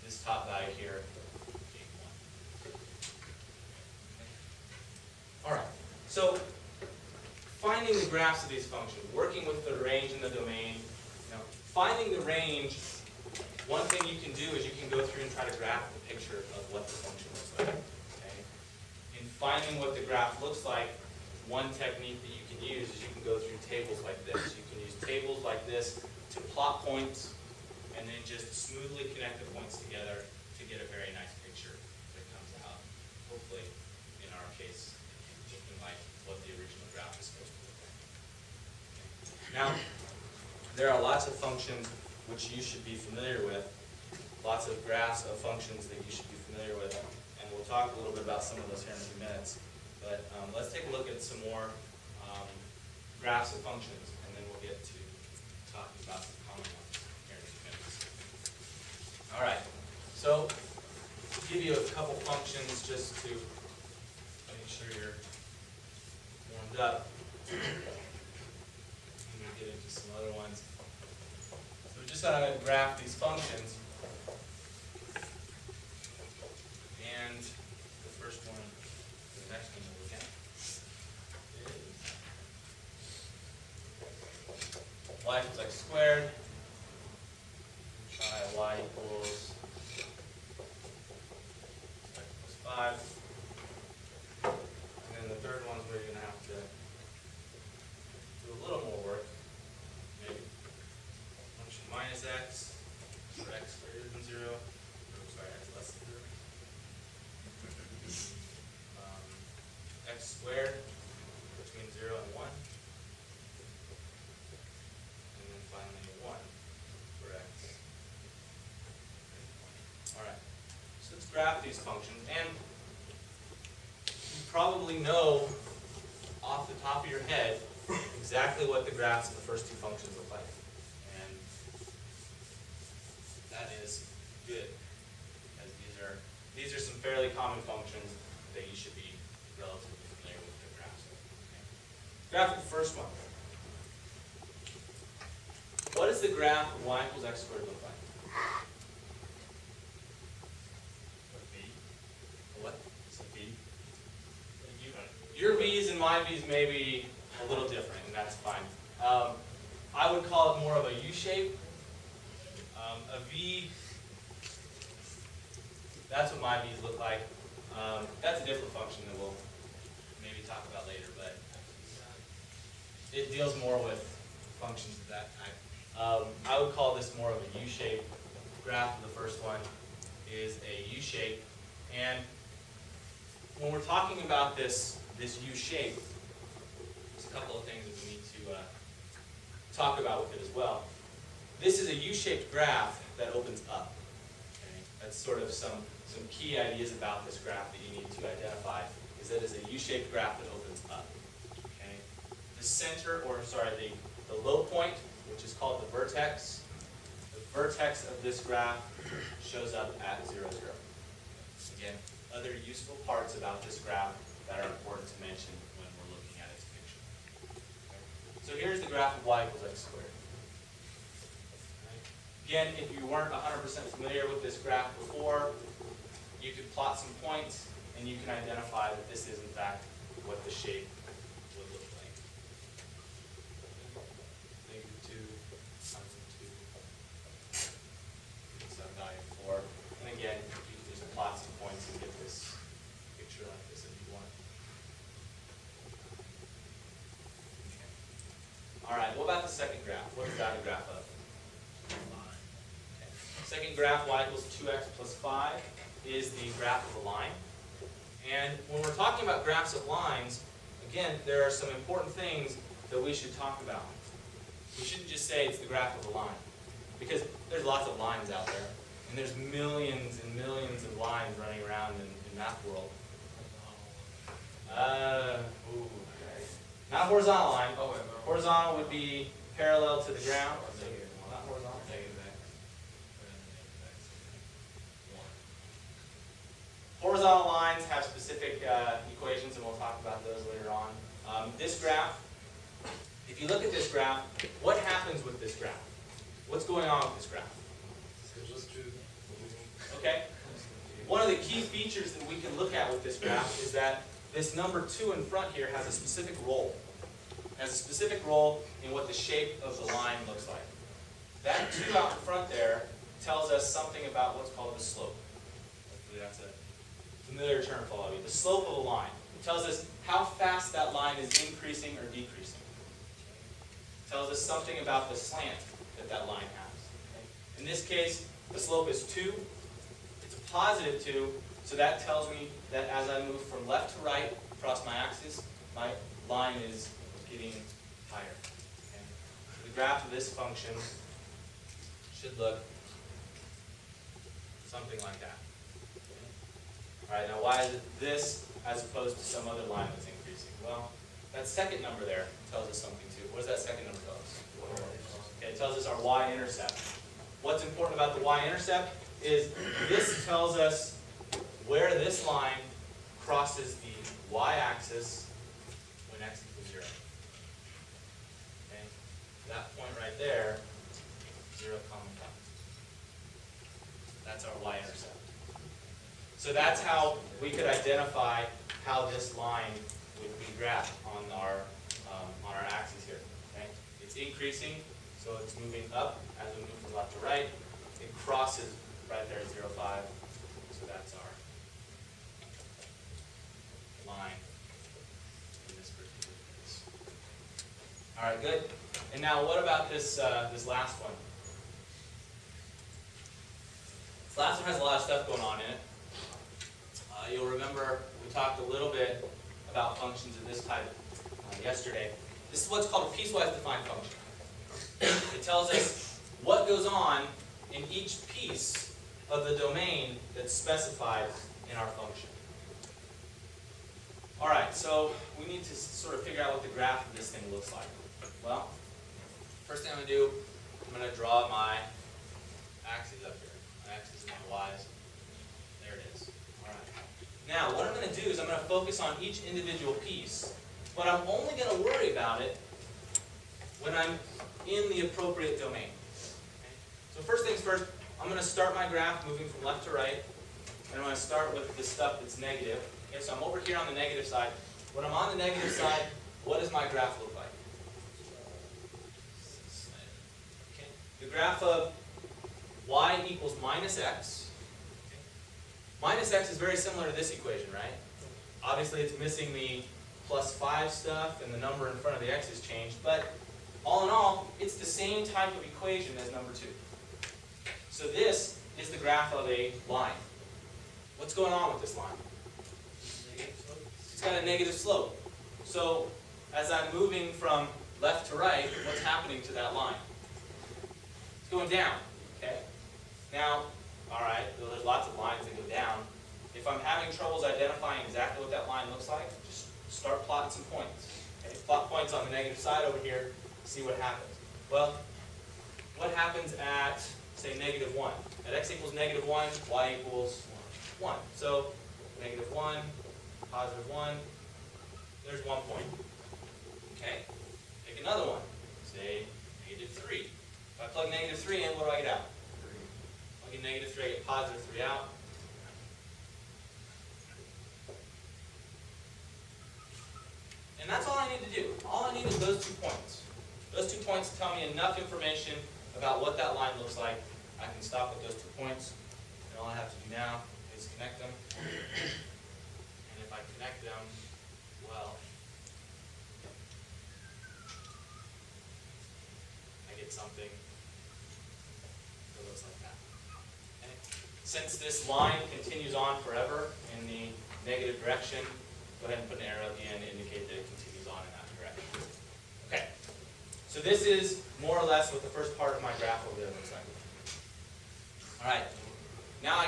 this top value here being 1. All right, so finding the graphs of these functions, working with the range and the domain. Finding the range, one thing you can do is you can go through and try to graph the picture of what the function looks like. Okay? In finding what the graph looks like, one technique that you can use is you can go through tables like this. You can use tables like this to plot points and then just smoothly connect the points together to get a very nice picture that comes out, hopefully, in our case, looking like what the original graph is supposed to look like. Okay. Now, there are lots of functions which you should be familiar with, lots of graphs of functions that you should be familiar with, and we'll talk a little bit about some of those here in a few minutes. But let's take a look at some more graphs of functions, and then we'll get to talking about some common ones here in a few minutes. All right, so to give you a couple functions just to make sure you're warmed up. Get into some other ones. So we're just going to graph these functions. And the first one, the next one we'll look at is y equals x squared. Try y equals x plus 5. And then the third one's where you're going to have to do a little more work. Function minus x for x greater than 0, sorry, x less than 0. X squared between 0 and 1. And then finally 1 for x. Alright, so let's graph these functions. And you probably know off the top of your head exactly what the graphs of the first two functions look like. And that is good, because these are some fairly common functions that you should be relatively familiar with the graphs of. Okay. Graph of the first one. What does the graph of y equals x squared look like? A V. What? It's a V. Your V's and my V's may be a little different, and that's fine. I would call it more of a U shape. A V, that's what my V's look like. That's a different function that we'll maybe talk about later, but it deals more with functions of that type. I would call this more of a U shape. Graph of the first one is a U shape, and when we're talking about this U shape, there's a couple of things that we need to talk about with it as well. This is a U-shaped graph that opens up. Okay? That's sort of some key ideas about this graph that you need to identify, is that it's a U-shaped graph that opens up. Okay? The center, or sorry, the low point, which is called the vertex of this graph shows up at 0, 0. Again, other useful parts about this graph that are important to mention when we're looking at its picture. Okay? So here's the graph of y equals x squared. Again, if you weren't 100% familiar with this graph before, you could plot some points and you can identify that this is in fact what the shape would look like. -2, times 2, some value 4. And again, you can just plot some points and get this picture like this if you want. Okay. All right, what about the second graph? What is that a graph of? Second graph, y equals 2x plus 5, is the graph of a line. And when we're talking about graphs of lines, again, there are some important things that we should talk about. We shouldn't just say it's the graph of a line, because there's lots of lines out there, and there's millions and millions of lines running around in math world. Not a horizontal line. Horizontal would be parallel to the ground. Not horizontal. Horizontal lines have specific equations, and we'll talk about those later on. This graph, if you look at this graph, what happens with this graph? What's going on with this graph? So just to Okay. features that we can look at with this graph is that this number 2 in front here has a specific role. It has a specific role in what the shape of the line looks like. That 2 out in front there tells us something about what's called the slope. Hopefully that's a familiar term for all of you. The slope of a line. It tells us how fast that line is increasing or decreasing. It tells us something about the slant that that line has. Okay? In this case, the slope is 2. It's a positive 2, so that tells me that as I move from left to right across my axis, my line is getting higher. Okay? So the graph of this function should look something like that. Okay? All right, now why is it this as opposed to some other line that's increasing? Well, that second number there tells us something too. What does that second number tell us? Okay, it tells us our y-intercept. What's important about the y-intercept is this tells us where this line crosses the y-axis when x equals 0. Okay? That point right there, 0, 5. That's our y-intercept. So that's how we could identify how this line would be graphed on our axis here. Okay? It's increasing, so it's moving up as we move from left to right. It crosses right there at 0, 5. So that's our line in this particular case. All right, good. And now what about this this last one? This last one has a lot of stuff going on in it. You'll remember we talked a little bit about functions of this type yesterday. This is what's called a piecewise defined function. It tells us what goes on in each piece of the domain that's specified in our function. All right, so we need to sort of figure out what the graph of this thing looks like. Well, first thing I'm going to do, I'm going to draw my axes up here. My x's and my y's. There it is. All right. Now, what I'm going to do is I'm going to focus on each individual piece, but I'm only going to worry about it when I'm in the appropriate domain. Okay? So first things first, I'm going to start my graph moving from left to right, and I'm going to start with the stuff that's negative. Okay, so I'm over here on the negative side. When I'm on the negative side, what does my graph look like? Okay. The graph of y equals minus x. Okay. Minus x is very similar to this equation, right? Obviously, it's missing the plus 5 stuff, and the number in front of the x has changed, but all in all, it's the same type of equation as number 2. So this is the graph of a line. What's going on with this line? It's got a negative slope. So as I'm moving from left to right, what's happening to that line? It's going down. Okay? Now, all right, there's lots of lines that go down. If I'm having troubles identifying exactly what that line looks like, just start plotting some points. Okay? Plot points on the negative side over here, see what happens. Well, what happens at, say, negative 1? At x equals negative 1, y equals 1. So negative 1, positive 1, there's 1 point. Okay? Pick another one. Say negative 3. If I plug negative 3 in, what do I get out? Plug in negative 3, I get positive 3 out. And that's all I need to do. All I need is those 2 points. Those 2 points tell me enough information about what that line looks like. I can stop at those 2 points. And all I have to do now is connect them. And if I connect them, well, I get something that looks like that. Okay? Since this line continues on forever in the negative direction, go ahead and put an arrow at the end to indicate that it continues on in that direction. Okay, so this is more or less what the first part of my graph over there looks like. All right, now I